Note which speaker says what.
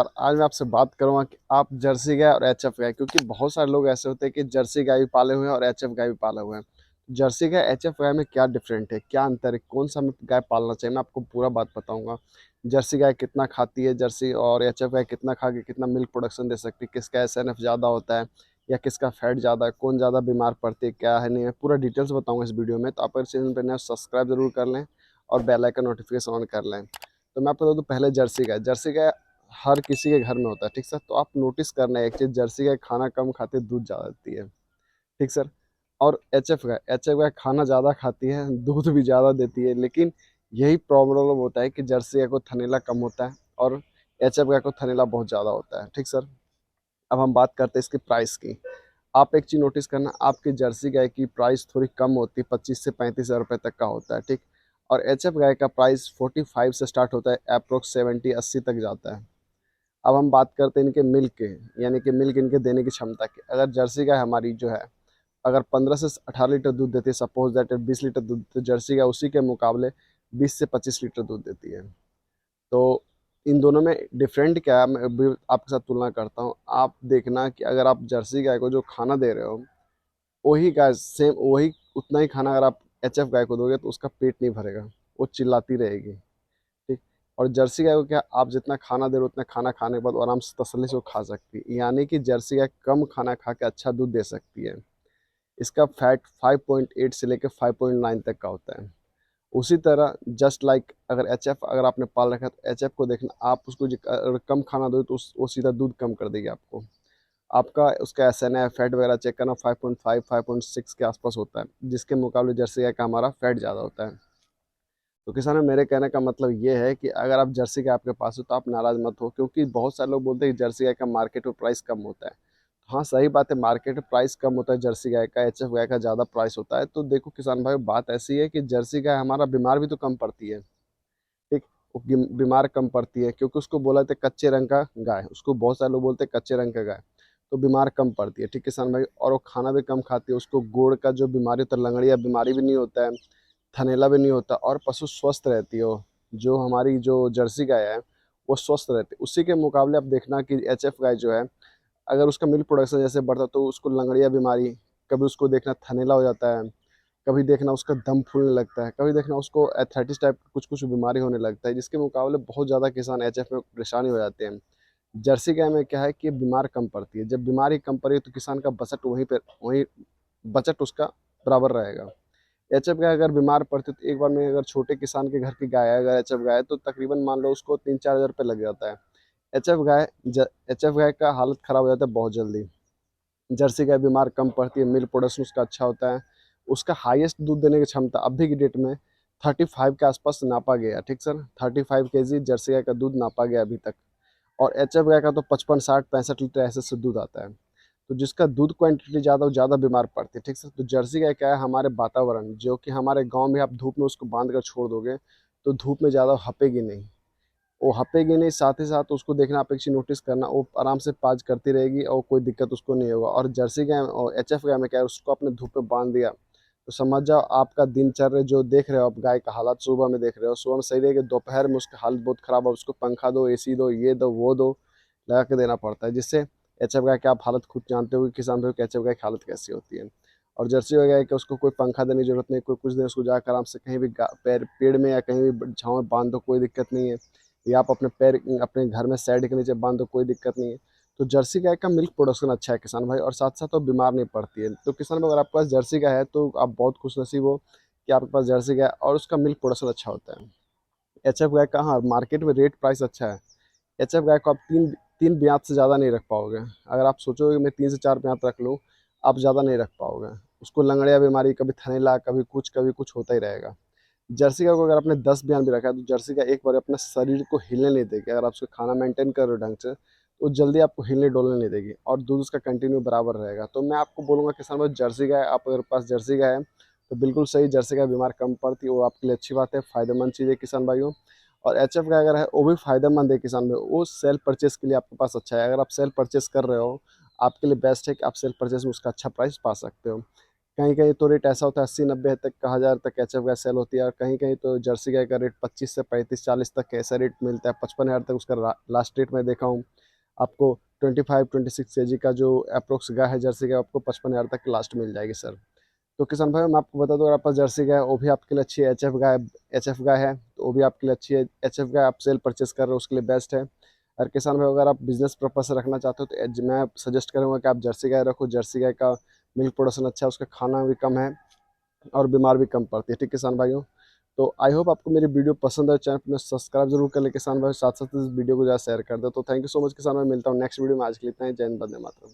Speaker 1: और आज मैं आपसे बात करूँगा कि आप जर्सी गाय और एचएफ गाय, क्योंकि बहुत सारे लोग ऐसे होते हैं कि जर्सी गाय भी पाले हुए हैं और एचएफ गाय भी पाले हुए हैं। जर्सी गाय एचएफ गाय में क्या डिफरेंट है, क्या अंतर है, कौन सा हमें गाय पालना चाहिए, मैं आपको पूरा बात बताऊंगा। जर्सी गाय कितना खाती है, जर्सी और एचएफ गाय कितना खा के कितना मिल्क प्रोडक्शन दे सकती है, किसका एसएनएफ ज़्यादा होता है या किसका फैट ज़्यादा है, कौन ज़्यादा बीमार पड़ती है, क्या है नहीं है, पूरा डिटेल्स बताऊंगा इस वीडियो में। तो आप अगर चैनल पर नए सब्सक्राइब जरूर कर लें और बेल आइकन नोटिफिकेशन ऑन कर लें। तो मैं आपको बता दूँ, पहले जर्सी गाय हर किसी के घर में होता है, ठीक सर। तो आप नोटिस करना है एक चीज़, जर्सी गाय खाना कम खाती है, दूध ज़्यादा देती है, ठीक सर। और एच एफ गाय खाना ज़्यादा खाती है, दूध भी ज़्यादा देती है, लेकिन यही प्रॉब्लम होता है कि जर्सी गाय को थनेला कम होता है और एच एफ गाय को थनेला बहुत ज़्यादा होता है, ठीक सर। अब हम बात करते हैं इसकी प्राइस की। आप एक चीज़ नोटिस करना, आपकी जर्सी गाय की प्राइस थोड़ी कम होती है, 25 से 35 हज़ार रुपये तक का होता है, ठीक। और एच एफ गाय का प्राइस 45 से स्टार्ट होता है, अप्रोक्स 70-80 तक जाता है। अब हम बात करते हैं इनके मिल्क के, यानी कि मिल्क इनके देने की क्षमता की। अगर जर्सी गाय हमारी जो है, अगर 15 से 18 लीटर दूध देती है, सपोज दैट 20 लीटर दूध, तो जर्सी गाय उसी के मुकाबले 20 से 25 लीटर दूध देती है। तो इन दोनों में डिफरेंट क्या है, मैं अभी आपके साथ तुलना करता हूँ। आप देखना कि अगर आप जर्सी गाय को जो खाना दे रहे हो, वही गाय सेम वही उतना ही खाना अगर आप एच एफ गाय को दोगे तो उसका पेट नहीं भरेगा, वो चिल्लाती रहेगी, ठीक। और जर्सी गाय को क्या, आप जितना खाना दे रहे हो उतना खाना खाने के बाद वो आराम से तसल्ली से वो खा सकती है, यानी कि जर्सी गाय कम खाना खा के अच्छा दूध दे सकती है। इसका फैट 5.8 से लेकर 5.9 तक का होता है। उसी तरह जस्ट लाइक अगर एच एफ अगर आपने पाल रखा है तो एच एफ को देखना, आप उसको अगर कम खाना दो तो वो सीधा दूध कम कर देगी आपको। आपका उसका एस एन एफ फैट वगैरह चेक करना, 5.5 5.6 के आसपास होता है, जिसके मुकाबले जर्सी गाय का हमारा फैट ज़्यादा होता है। तो किसान में मेरे कहने का मतलब ये है कि अगर आप जर्सी गाय आपके पास हो तो आप नाराज़ मत हो, क्योंकि बहुत सारे लोग बोलते हैं कि जर्सी गाय का मार्केट में प्राइस कम होता है। हाँ सही बात है, मार्केट में प्राइस कम होता है जर्सी गाय का, एच एफ गाय का ज़्यादा प्राइस होता है। तो देखो किसान भाई, बात ऐसी है कि जर्सी गाय हमारा बीमार भी तो कम पड़ती है, ठीक। वो बीमार कम पड़ती है क्योंकि उसको बोला जाता है कच्चे रंग का गाय, उसको बहुत सारे लोग बोलते हैं कच्चे रंग का गाय, तो बीमार कम पड़ती है, ठीक किसान भाई। और वो खाना भी कम खाती है, उसको गोड़ का जो बीमारी होता है, लंगड़िया बीमारी भी नहीं होता है, थनेला भी नहीं होता, और पशु स्वस्थ रहती है। वो जो हमारी जो जर्सी गाय है वो स्वस्थ रहती है। उसी के मुकाबले आप देखना कि एच एफ गाय जो है, अगर उसका मिल्क प्रोडक्शन जैसे बढ़ता तो उसको लंगड़िया बीमारी, कभी उसको देखना थनेला हो जाता है, कभी देखना उसका दम फूलने लगता है, कभी देखना उसको एथराइटिस टाइप कुछ कुछ बीमारी होने लगता है, जिसके मुकाबले बहुत ज़्यादा किसान एच एफ में परेशानी हो जाते हैं। जर्सी गाय में क्या है कि बीमार कम पड़ती है, जब बीमारी कम पड़ी तो किसान का बजट वहीं बजट उसका बराबर रहेगा। एचएफ गाय अगर बीमार पड़ती है तो एक बार में, अगर छोटे किसान के घर की गाय है, अगर एचएफ गाय है, तो तकरीबन मान लो उसको 3-4 हज़ार रुपये लग जाता है। एचएफ गाय का हालत खराब हो जाता है बहुत जल्दी। जर्सी गाय बीमार कम पड़ती है, मिल्क प्रोडक्शन उसका अच्छा होता है, उसका हाईएस्ट दूध देने की क्षमता अभी की डेट में 35 के आसपास नापा गया, ठीक सर। 35 kg जर्सी गाय का दूध नापा गया अभी तक। और एचएफ गाय का तो 55 60 65 लीटर ऐसे से दूध आता है। तो जिसका दूध क्वांटिटी ज़्यादा, वो ज़्यादा बीमार पड़ती है, ठीक सर। तो जर्सी गाय क्या है, हमारे वातावरण जो कि हमारे गांव में आप धूप में उसको बांध कर छोड़ दोगे तो धूप में ज़्यादा हपेगी नहीं, वो हपेगी नहीं। साथ ही साथ उसको देखना, आप एक चीज़ नोटिस करना, वो आराम से पाज करती रहेगी और कोई दिक्कत उसको नहीं होगा। और जर्सी गाय और एच एफ गाय में क्या है, उसको आपने धूप में बांध दिया तो समझ जाओ आपका दिनचर्या जो देख रहे हो आप, गाय का हालत सुबह में देख रहे हो, सुबह में सही रहेगी, दोपहर में उसका हालत बहुत ख़राब है, उसको पंखा दो, एसी दो, ये दो वो दो, लगा के देना पड़ता है, जिससे एच एफ गाय की आप हालत खुद जानते हो कि किसान भाई एच एफ गाय की हालत कैसी होती है। और जर्सी हो गया कि उसको कोई पंखा देने की जरूरत नहीं, कोई कुछ देर उसको जाकर आराम से कहीं भी पेड़ में या कहीं भी छाँव में बांध दो, कोई दिक्कत नहीं है। या आप अपने पैर अपने घर में साइड के नीचे बांध दो, कोई दिक्कत नहीं है। तो जर्सी गाय का मिल्क प्रोडक्शन अच्छा है किसान भाई, और साथ साथ वो बीमार नहीं पड़ती है। तो किसान भाई, अगर आपके पास जर्सी गाय है तो आप बहुत खुशनसीब हो कि आपके पास जर्सी गाय और उसका मिल्क प्रोडक्शन अच्छा होता है। एच एफ गाय का हाँ, मार्केट में रेट प्राइस अच्छा है। एच एफ गाय को आप तीन तीन ब्यात से ज़्यादा नहीं रख पाओगे। अगर आप सोचोगे मैं 3 से 4 ब्यात रख लूँ, आप ज़्यादा नहीं रख पाओगे। उसको लंगड़िया बीमारी, कभी थनैला, कभी कुछ होता ही रहेगा। जर्सी गाय को अगर आपने 10 बयान भी रखा है तो जर्सी का एक बार अपने शरीर को हिलने नहीं देगी। अगर आप उसका खाना मेंटेन कर रहे हो ढंग से तो जल्दी आपको हिलने डोलने नहीं देगी, और दूध उसका कंटिन्यू बराबर रहेगा। तो मैं आपको बोलूँगा किसान भाई, जर्सी गाय आप अगर पास जर्सी गाय है तो बिल्कुल सही, जर्सी गाय बीमार कम पड़ती है, वो आपके लिए अच्छी बात है, फ़ायदेमंद चीज़ है किसान भाइयों। और एच एफ गाय अगर है वो भी फ़ायदेमंद है किसान भाई, वो सेल्फ परचेस के लिए आपके पास अच्छा है। अगर आप सेल्फ परचेस कर रहे हो, आपके लिए बेस्ट है कि आप सेल्फ परचेस में उसका अच्छा प्राइस पा सकते हो। कहीं कहीं तो रेट ऐसा होता है 80-90 तक का, 1000 तक एचएफ गाय सेल होती है, और कहीं कहीं तो जर्सी गाय का रेट 25 से 35-40 तक ऐसा रेट मिलता है। 55,000 तक उसका लास्ट रेट मैं देखा हूँ। आपको 25-26 केजी का जो अप्रोक्स गाय है जर्सी गाय, आपको 55,000 तक लास्ट मिल जाएगी सर। तो किसान भाई मैं आपको बता दूं, अगर आपके पास जर्सी गाय है वो भी आपके लिए अच्छी है, एचएफ गाय है तो वो भी आपके लिए अच्छी है। एचएफ गाय आप सेल परचेस कर रहे हो उसके लिए बेस्ट है। और किसान भाई अगर आप बिजनेस पर्पज से रखना चाहते हो तो मैं सजेस्ट करूंगा कि आप जर्सी गाय रखो। जर्सी गाय का मिल्क प्रोडक्शन अच्छा है, उसका खाना भी कम है और बीमार भी कम पड़ती है। ठीक किसान भाइयों, तो आई होप आपको मेरी वीडियो पसंद है। चैनल में सब्सक्राइब जरूर कर ले किसान भाई, साथ साथ इस वीडियो को ज़्यादा शेयर कर दो। तो थैंक यू सो मच किसान भाई, मिलता हूँ नेक्स्ट वीडियो में। आज के लिए इतना ही। जय हिंद, वंदे मातरम।